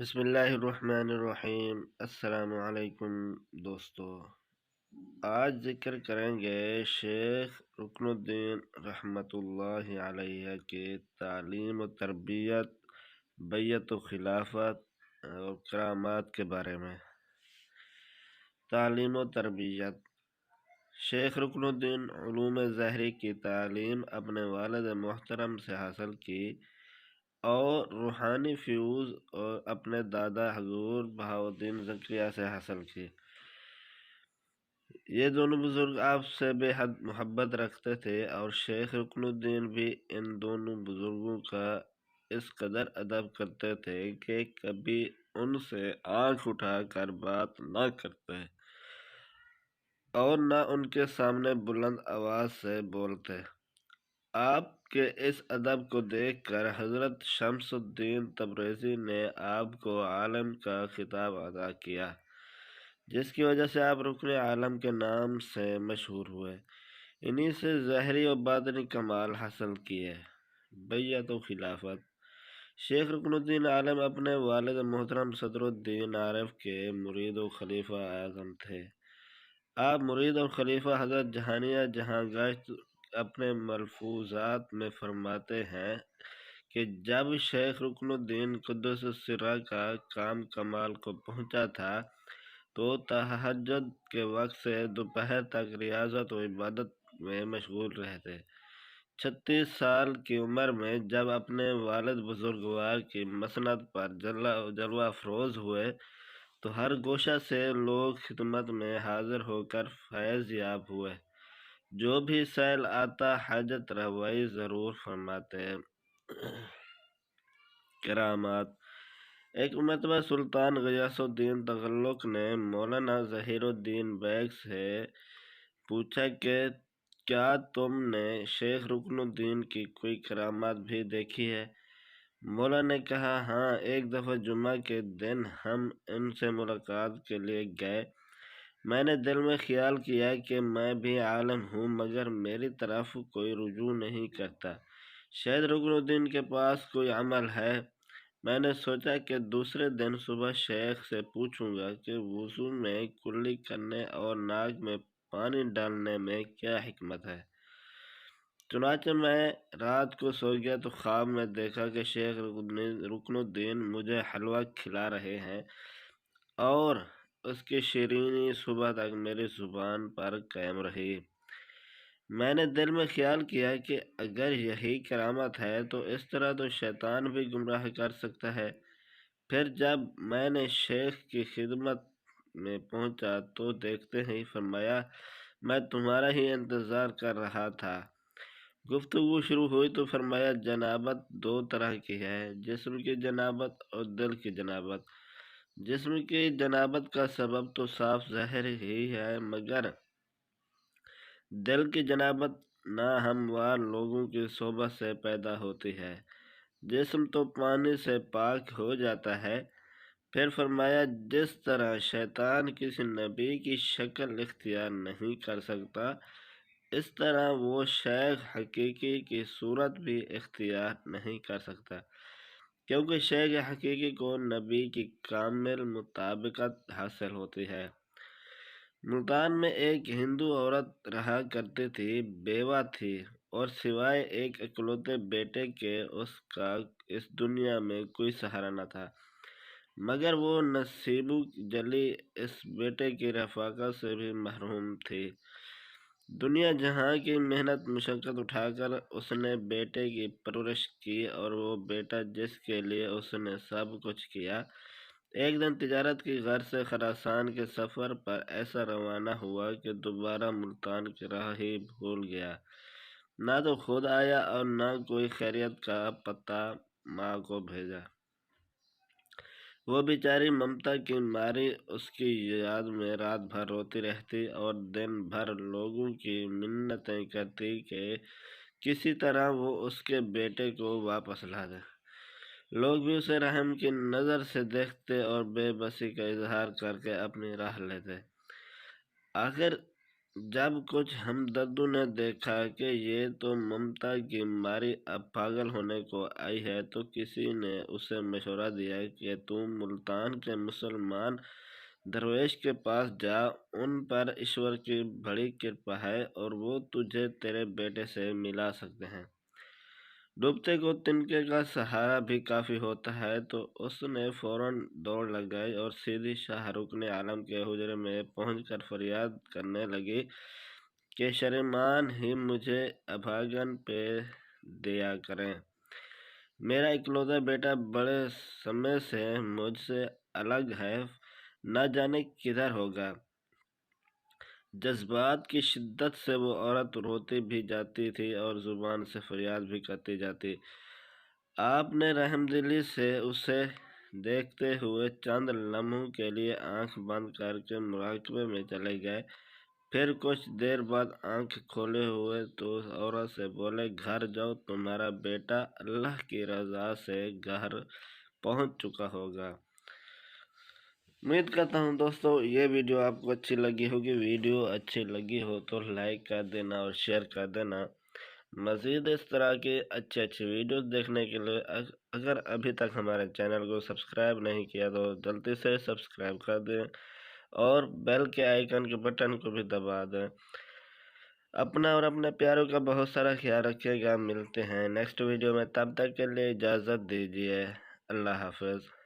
بسم اللہ الرحمن الرحیم۔ السلام علیکم دوستو، آج ذکر کریں گے شیخ رکن الدین رحمۃ اللہ علیہ کے تعلیم و تربیت، بیعت و خلافت اور کرامات کے بارے میں۔ تعلیم و تربیت۔ شیخ رکن الدین علوم ظاہری کی تعلیم اپنے والد محترم سے حاصل کی اور روحانی فیوز اور اپنے دادا حضور بہاؤالدین زکریا سے حاصل کی۔ یہ دونوں بزرگ آپ سے بے حد محبت رکھتے تھے اور شیخ رکن الدین بھی ان دونوں بزرگوں کا اس قدر ادب کرتے تھے کہ کبھی ان سے آنکھ اٹھا کر بات نہ کرتے اور نہ ان کے سامنے بلند آواز سے بولتے۔ آپ کے اس ادب کو دیکھ کر حضرت شمس الدین تبریزی نے آپ کو عالم کا خطاب عطا کیا، جس کی وجہ سے آپ رکن عالم کے نام سے مشہور ہوئے۔ انہی سے ظاہری و باطنی کمال حاصل کیے۔ بیعت و خلافت۔ شیخ رکن الدین عالم اپنے والد محترم صدر الدین عارف کے مرید و خلیفہ اعظم تھے۔ آپ مرید اور خلیفہ حضرت جہانیہ جہاں گشت اپنے ملفوظات میں فرماتے ہیں کہ جب شیخ رکن الدین قدس السرہ کا کام کمال کو پہنچا تھا تو تہجد کے وقت سے دوپہر تک ریاضت و عبادت میں مشغول رہتے۔ 36 سال کی عمر میں جب اپنے والد بزرگوار کی مسند پر جلوہ افروز ہوئے تو ہر گوشہ سے لوگ خدمت میں حاضر ہو کر فیض یاب ہوئے۔ جو بھی سیل آتا حاجت روائی ضرور فرماتے۔ کرامات۔ ایک مرتبہ سلطان غیاث الدین تغلق نے مولانا ظہیر الدین بیگ سے پوچھا کہ کیا تم نے شیخ رکن الدین کی کوئی کرامات بھی دیکھی ہے؟ مولا نے کہا ہاں، ایک دفعہ جمعہ کے دن ہم ان سے ملاقات کے لیے گئے۔ میں نے دل میں خیال کیا کہ میں بھی عالم ہوں مگر میری طرف کوئی رجوع نہیں کرتا، شاید رکن الدین کے پاس کوئی عمل ہے۔ میں نے سوچا کہ دوسرے دن صبح شیخ سے پوچھوں گا کہ وضو میں کلی کرنے اور ناک میں پانی ڈالنے میں کیا حکمت ہے۔ چنانچہ میں رات کو سو گیا تو خواب میں دیکھا کہ شیخ رکن الدین مجھے حلوہ کھلا رہے ہیں اور اس کی شیرینی صبح تک میری زبان پر قائم رہی۔ میں نے دل میں خیال کیا کہ اگر یہی کرامت ہے تو اس طرح تو شیطان بھی گمراہ کر سکتا ہے۔ پھر جب میں نے شیخ کی خدمت میں پہنچا تو دیکھتے ہی فرمایا میں تمہارا ہی انتظار کر رہا تھا۔ گفتگو شروع ہوئی تو فرمایا جنابت دو طرح کی ہے، جسم کی جنابت اور دل کی جنابت۔ جسم کی جنابت کا سبب تو صاف ظاہر ہی ہے مگر دل کی جنابت ناہموار لوگوں کی صحبت سے پیدا ہوتی ہے۔ جسم تو پانی سے پاک ہو جاتا ہے۔ پھر فرمایا جس طرح شیطان کسی نبی کی شکل اختیار نہیں کر سکتا، اس طرح وہ شیخ حقیقی کی صورت بھی اختیار نہیں کر سکتا، کیونکہ شیخ حقیقی کو نبی کی کامل مطابقت حاصل ہوتی ہے۔ ملتان میں ایک ہندو عورت رہا کرتی تھی، بیوہ تھی اور سوائے ایک اکلوتے بیٹے کے اس کا اس دنیا میں کوئی سہارا نہ تھا، مگر وہ نصیبو جلی اس بیٹے کی رفاقت سے بھی محروم تھی۔ دنیا جہاں کی محنت مشقت اٹھا کر اس نے بیٹے کی پرورش کی اور وہ بیٹا جس کے لیے اس نے سب کچھ کیا، ایک دن تجارت کی غرض سے خراسان کے سفر پر ایسا روانہ ہوا کہ دوبارہ ملتان کی راہ ہی بھول گیا۔ نہ تو خود آیا اور نہ کوئی خیریت کا پتہ ماں کو بھیجا۔ وہ بیچاری ممتا کی ماری اس کی یاد میں رات بھر روتی رہتی اور دن بھر لوگوں کی منتیں کرتی کہ کسی طرح وہ اس کے بیٹے کو واپس لا دے۔ لوگ بھی اسے رحم کی نظر سے دیکھتے اور بے بسی کا اظہار کر کے اپنی راہ لیتے۔ آخر جب کچھ ہمدردوں نے دیکھا کہ یہ تو ممتا کی ماری اب پاگل ہونے کو آئی ہے، تو کسی نے اسے مشورہ دیا کہ تم ملتان کے مسلمان درویش کے پاس جا، ان پر ایشور کی بڑی کرپا ہے اور وہ تجھے تیرے بیٹے سے ملا سکتے ہیں۔ ڈوبتے کو تنکے کا سہارا بھی کافی ہوتا ہے، تو اس نے فوراً دوڑ لگائی اور سیدھی شاہ رکن عالم کے حجرے میں پہنچ کر فریاد کرنے لگی کہ شریمان ہی مجھے ابھاگن پہ دیا کریں۔ میرا اکلوتا بیٹا بڑے سمے سے مجھ سے الگ ہے، نہ جانے کدھر ہوگا۔ جذبات کی شدت سے وہ عورت روتی بھی جاتی تھی اور زبان سے فریاد بھی کرتی جاتی۔ آپ نے رحم دلی سے اسے دیکھتے ہوئے چند لمحوں کے لیے آنکھ بند کر کے مراقبے میں چلے گئے، پھر کچھ دیر بعد آنکھ کھولے ہوئے تو عورت سے بولے، گھر جاؤ، تمہارا بیٹا اللہ کی رضا سے گھر پہنچ چکا ہوگا۔ امید کرتا ہوں دوستو یہ ویڈیو آپ کو اچھی لگی ہوگی۔ ویڈیو اچھی لگی ہو تو لائک کر دینا اور شیئر کر دینا۔ مزید اس طرح کی اچھی ویڈیوز دیکھنے کے لیے اگر ابھی تک ہمارے چینل کو سبسکرائب نہیں کیا تو جلدی سے سبسکرائب کر دیں اور بیل کے آئیکن کے بٹن کو بھی دبا دیں۔ اپنا اور اپنے پیاروں کا بہت سارا خیال رکھیے گا۔ ملتے ہیں نیکسٹ ویڈیو میں، تب تک کے لیے اجازت دیجیے۔ اللہ حافظ۔